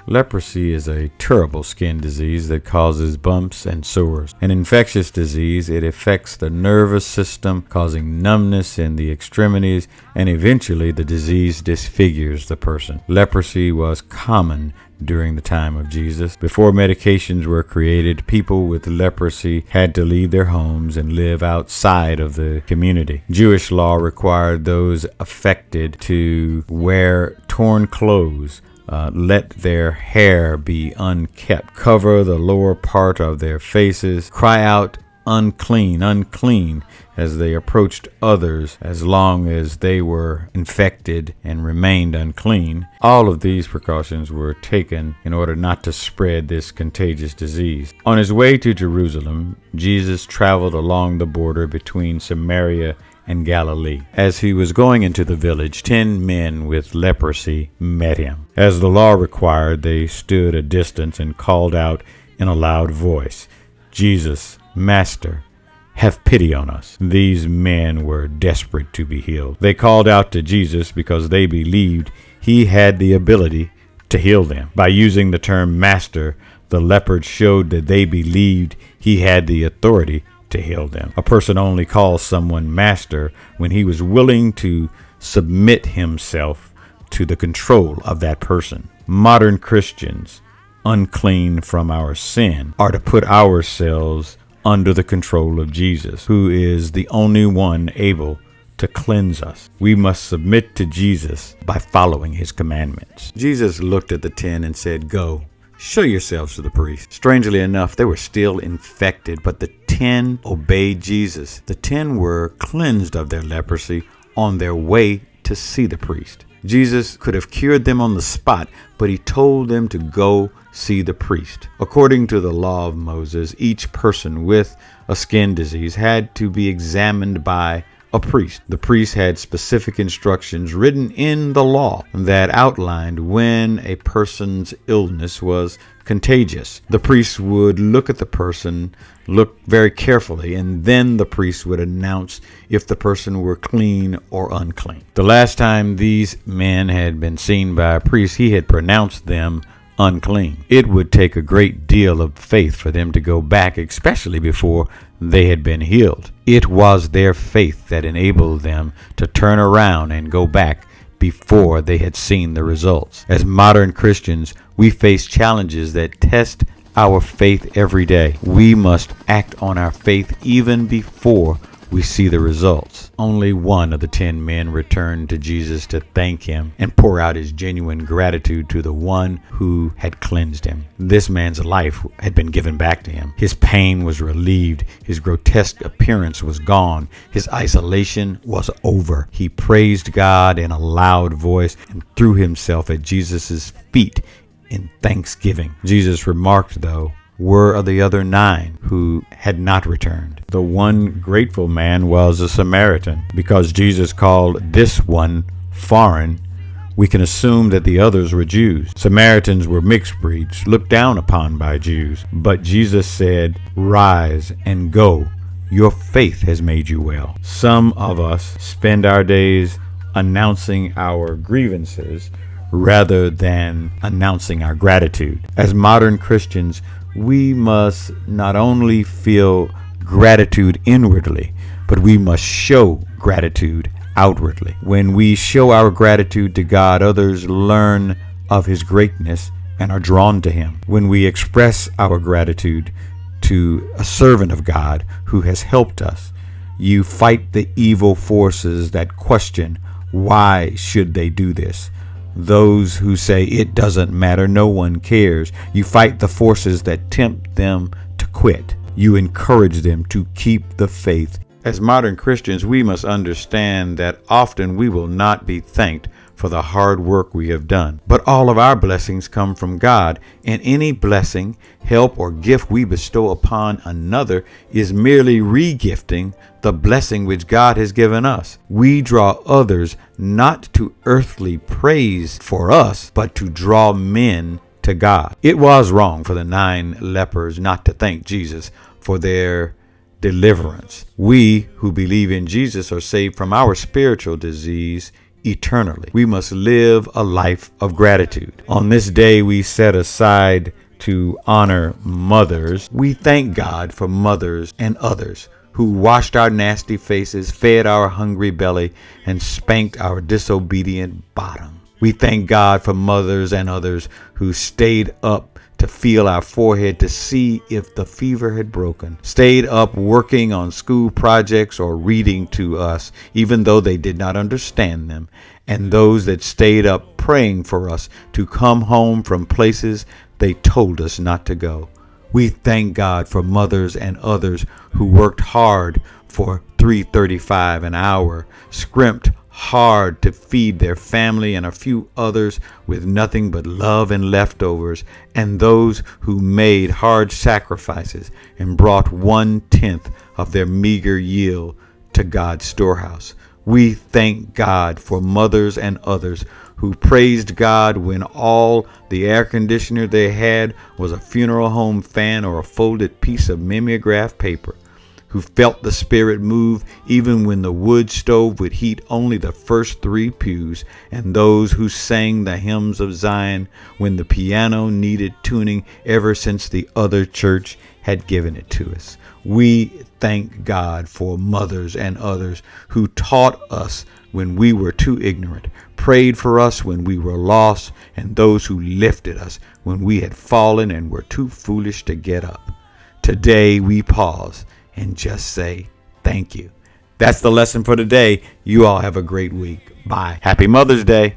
Leprosy is a terrible skin disease that causes bumps and sores. An infectious disease, it affects the nervous system, causing numbness in the extremities, and eventually the disease disfigures the person. Leprosy was common during the time of Jesus. Before medications were created, people with leprosy had to leave their homes and live outside of the community. Jewish law required those affected to wear torn clothes, let their hair be unkept, cover the lower part of their faces, cry out, "Unclean, unclean," as they approached others, as long as they were infected and remained unclean. All of these precautions were taken in order not to spread this contagious disease. On his way to Jerusalem, Jesus traveled along the border between Samaria and Galilee. As he was going into the village, 10 men with leprosy met him. As the law required, they stood a distance and called out in a loud voice, "Jesus, Master, have pity on us." These men were desperate to be healed. They called out to Jesus because they believed he had the ability to heal them. By using the term master, the lepers showed that they believed he had the authority to heal them. A person only calls someone master when he was willing to submit himself to the control of that person. Modern Christians, unclean from our sin, are to put ourselves under the control of Jesus, who is the only one able to cleanse us. We must submit to Jesus by following his commandments. Jesus looked at the 10 and said, "Go, show yourselves to the priest." Strangely enough, they were still infected, but the 10 obeyed Jesus. The 10 were cleansed of their leprosy on their way to see the priest. Jesus could have cured them on the spot, but he told them to go see the priest. According to the law of Moses, each person with a skin disease had to be examined by a priest. The priest had specific instructions written in the law that outlined when a person's illness was contagious. The priest would look at the person, look very carefully, and then the priest would announce if the person were clean or unclean. The last time these men had been seen by a priest, he had pronounced them unclean. It would take a great deal of faith for them to go back, especially before they had been healed. It was their faith that enabled them to turn around and go back before they had seen the results. As modern Christians, we face challenges that test our faith every day. We must act on our faith even before we see the results. Only one of the 10 men returned to Jesus to thank him and pour out his genuine gratitude to the one who had cleansed him. This man's life had been given back to him. His pain was relieved. His grotesque appearance was gone. His isolation was over. He praised God in a loud voice and threw himself at Jesus' feet in thanksgiving. Jesus remarked, though, "Where are the other 9 who had not returned?" The one grateful man was a Samaritan. Because Jesus called this one foreign, we can assume that the others were Jews. Samaritans were mixed breeds, looked down upon by Jews. But Jesus said, "Rise and go. Your faith has made you well." Some of us spend our days announcing our grievances rather than announcing our gratitude. As modern Christians, we must not only feel gratitude inwardly, but we must show gratitude outwardly. When we show our gratitude to God, others learn of his greatness and are drawn to him. When we express our gratitude to a servant of God who has helped us, you fight the evil forces that question, why should they do this? Those who say it doesn't matter, no one cares. You fight the forces that tempt them to quit. You encourage them to keep the faith. As modern Christians, we must understand that often we will not be thanked for the hard work we have done. But all of our blessings come from God, and any blessing, help, or gift we bestow upon another is merely regifting the blessing which God has given us. We draw others not to earthly praise for us, but to draw men to God. It was wrong for the 9 lepers not to thank Jesus for their deliverance. We who believe in Jesus are saved from our spiritual disease eternally. We must live a life of gratitude. On this day we set aside to honor mothers. We thank God for mothers and others who washed our nasty faces, fed our hungry belly, and spanked our disobedient bottom. We thank God for mothers and others who stayed up to feel our forehead to see if the fever had broken, stayed up working on school projects or reading to us, even though they did not understand them, and those that stayed up praying for us to come home from places they told us not to go. We thank God for mothers and others who worked hard for $3.35 an hour, scrimped hard to feed their family and a few others with nothing but love and leftovers, and those who made hard sacrifices and brought 1/10 of their meager yield to God's storehouse. We thank God for mothers and others who praised God when all the air conditioner they had was a funeral home fan or a folded piece of mimeograph paper, who felt the Spirit move even when the wood stove would heat only the first 3 pews, and those who sang the hymns of Zion when the piano needed tuning ever since the other church had given it to us. We thank God for mothers and others who taught us when we were too ignorant, prayed for us when we were lost, and those who lifted us when we had fallen and were too foolish to get up. Today we pause and just say thank you. That's the lesson for today. You all have a great week. Bye. Happy Mother's Day.